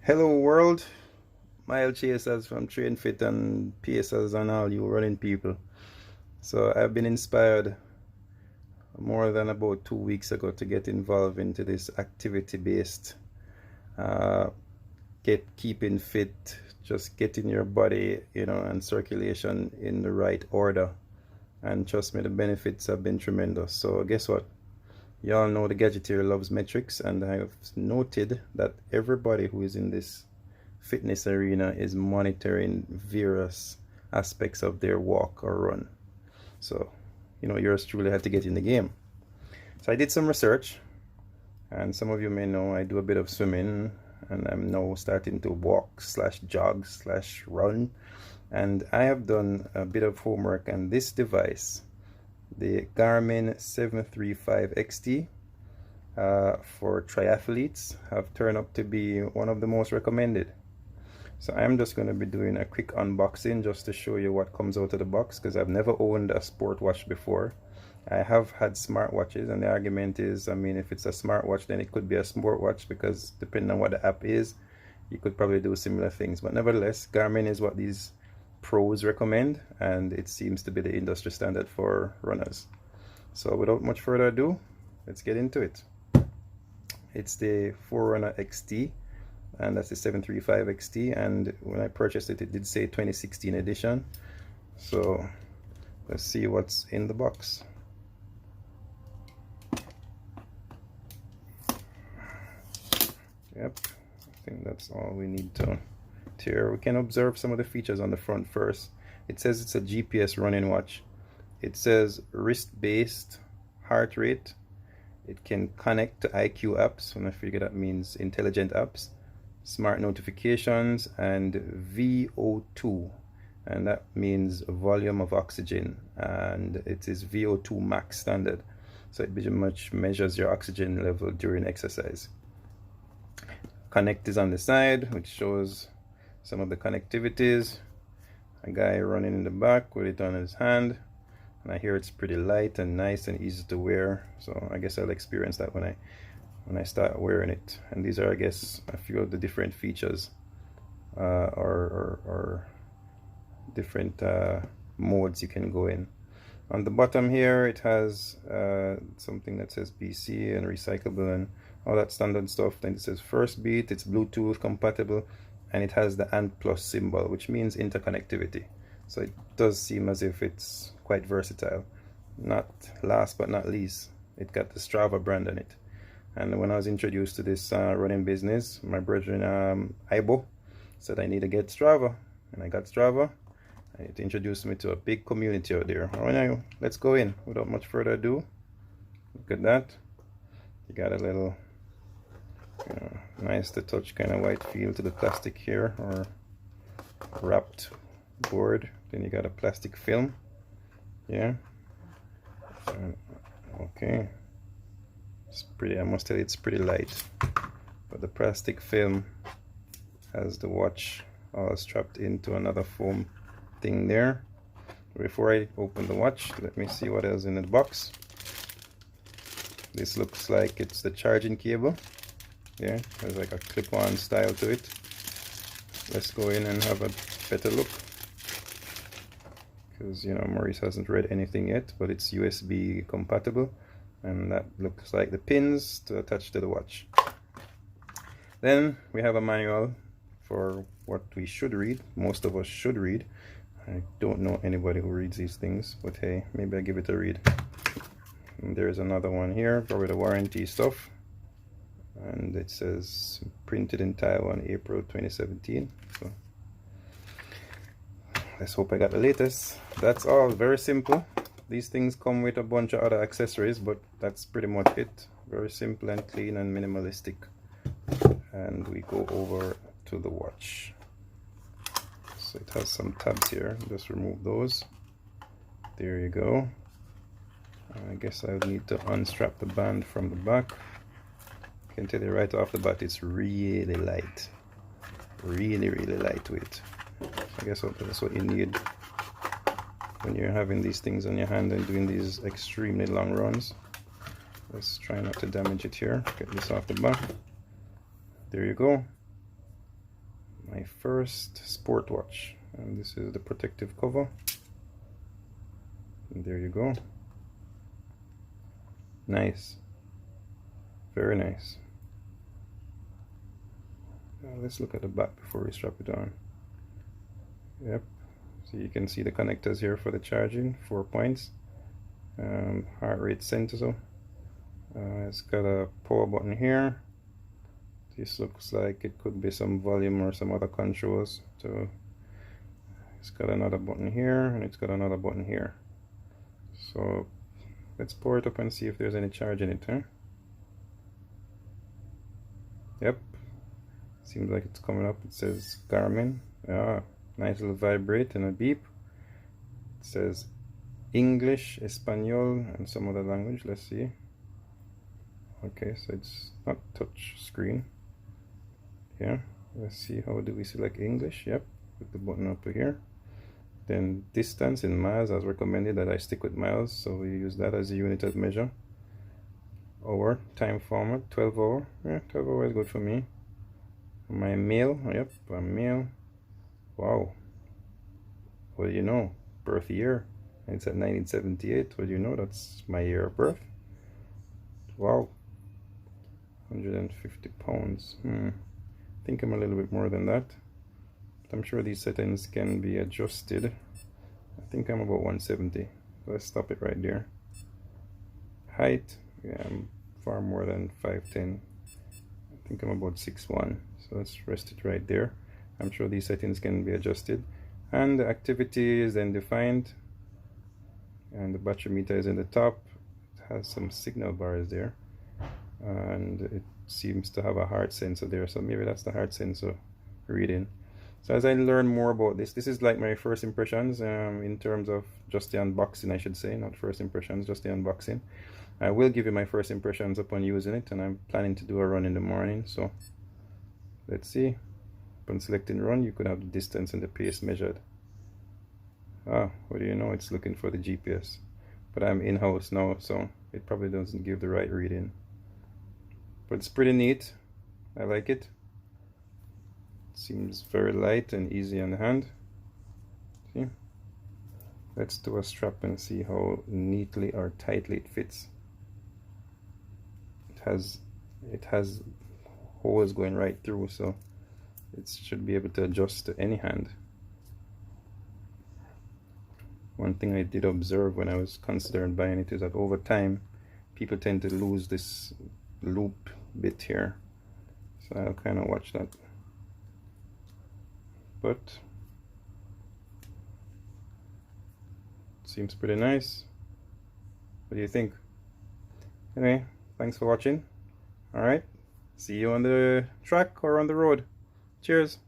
Hello world, mile chasers from Train Fit and pacers and all you running people. So I've been inspired more than about 2 weeks ago to get involved into this activity-based uh, keeping fit, just getting your body, and circulation in the right order. And trust me, the benefits have been tremendous. So guess what? Y'all know the gadgeteer loves metrics, and I've noted that everybody who is in this fitness arena is monitoring various aspects of their walk or run. So, yours truly had to get in the game. So I did some research, and some of you may know I do a bit of swimming, and I'm now starting to walk slash jog slash run. And I have done a bit of homework, and this device, the Garmin 735XT, for triathletes, have turned up to be one of the most recommended. So I'm just going to be doing a quick unboxing just to show you what comes out of the box, because I've never owned a sport watch before. I have had smartwatches, and the argument is, if it's a smartwatch, then it could be a sport watch, because depending on what the app is, you could probably do similar things. But nevertheless, Garmin is what these pros recommend, and it seems to be the industry standard for runners. So without much further ado, let's get into it. It's the Forerunner XT, and that's the 735XT, and when I purchased it, it did say 2016 edition. So let's see what's in the box. Yep, I think that's all we need to tear. We can observe some of the features on the front first. It says it's a GPS running watch. It says wrist-based heart rate. It can connect to IQ apps, and I figure that means intelligent apps, smart notifications, and VO2, and that means volume of oxygen, and it is VO2 max standard, so it pretty much measures your oxygen level during exercise. Connect is on the side, which shows some of the connectivities. A guy running in the back with it on his hand, and I hear it's pretty light and nice and easy to wear, so I guess I'll experience that when I start wearing it. And these are, I guess, a few of the different features or different modes you can go in. On the bottom here, it has something that says BC and recyclable and all that standard stuff. Then it says first beat, it's Bluetooth compatible, and it has the ANT plus symbol, which means interconnectivity. So it does seem as if it's quite versatile. Not last but not least, it got the Strava brand on it. And when I was introduced to this running business, my brethren Ibo said I need to get Strava, and I got Strava, and it introduced me to a big community out there. All right, now let's go in without much further ado. Look at that. You got a little nice to touch kind of white feel to the plastic here, or wrapped board. Then you got a plastic film. Yeah. Okay. It's pretty, I must tell you, it's pretty light, but the plastic film has the watch all strapped into another foam thing there. Before I open the watch, let me see what else in the box. This looks like it's the charging cable. Yeah, there's like a clip-on style to it. Let's go in and have a better look, because Maurice hasn't read anything yet, but it's USB compatible, and that looks like the pins to attach to the watch. Then we have a manual for what we should read. Most of us should read. I don't know anybody who reads these things, but hey, maybe I give it a read. And there's another one here, probably the warranty stuff, and it says printed in Taiwan, April 2017. So let's hope I got the latest. That's all. Very simple. These things come with a bunch of other accessories, but that's pretty much it. Very simple and clean and minimalistic. And we go over to the watch. So it has some tabs here. Just remove those. There you go. I guess I would need to unstrap the band from the back. I can tell you right off the bat, it's really light. Really lightweight. I guess that's what you need when you're having these things on your hand and doing these extremely long runs. Let's try not to damage it here. Get this off the back. There you go. my first sport watch, and this is the protective cover, and there you go. Nice, very nice. Let's look at the back before we strap it on. Yep, so you can see the connectors here for the charging, 4 points. Heart rate sensor. It's got a power button here. This looks like it could be some volume or some other controls. So it's got another button here, and it's got another button here. So let's power it up and see if there's any charge in it, huh? Yep, seems like it's coming up. It says Garmin. Nice little vibrate and a beep. It says English, Espanol, and some other language. Let's see. Okay, so it's not touch screen. Yeah, let's see, how do we select English? Yep, put the button up here. Then distance in miles, as recommended that I stick with miles, so we use that as a unit of measure. Hour, time format, 12 hour. Yeah, 12 hour is good for me. My male, yep, I'm male. Wow. What do you know? Birth year. It's at 1978. What do you know? That's my year of birth. Wow. 150 pounds. I think I'm a little bit more than that. I'm sure these settings can be adjusted. I think I'm about 170. Let's stop it right there. Height, yeah, I'm far more than 5'10". I think I'm about 6'1". So let's rest it right there. I'm sure these settings can be adjusted. And the activity is then defined. And the battery meter is in the top. It has some signal bars there. And it seems to have a heart sensor there, so maybe that's the heart sensor reading. So as I learn more about this is like my first impressions in terms of just the unboxing, I should say, not first impressions, just the unboxing. I will give you my first impressions upon using it, and I'm planning to do a run in the morning. So let's see. Upon selecting run, you could have the distance and the pace measured. What do you know, it's looking for the GPS, but I'm in-house now, so it probably doesn't give the right reading. But it's pretty neat. I like it. It seems very light and easy on the hand. See? Let's do a strap and see how neatly or tightly it fits. It has holes going right through, so it should be able to adjust to any hand. One thing I did observe when I was considering buying it is that over time people tend to lose this loop bit here, so I'll kind of watch that. But it seems pretty nice. What do you think? Anyway, thanks for watching. All right, see you on the track or on the road. Cheers.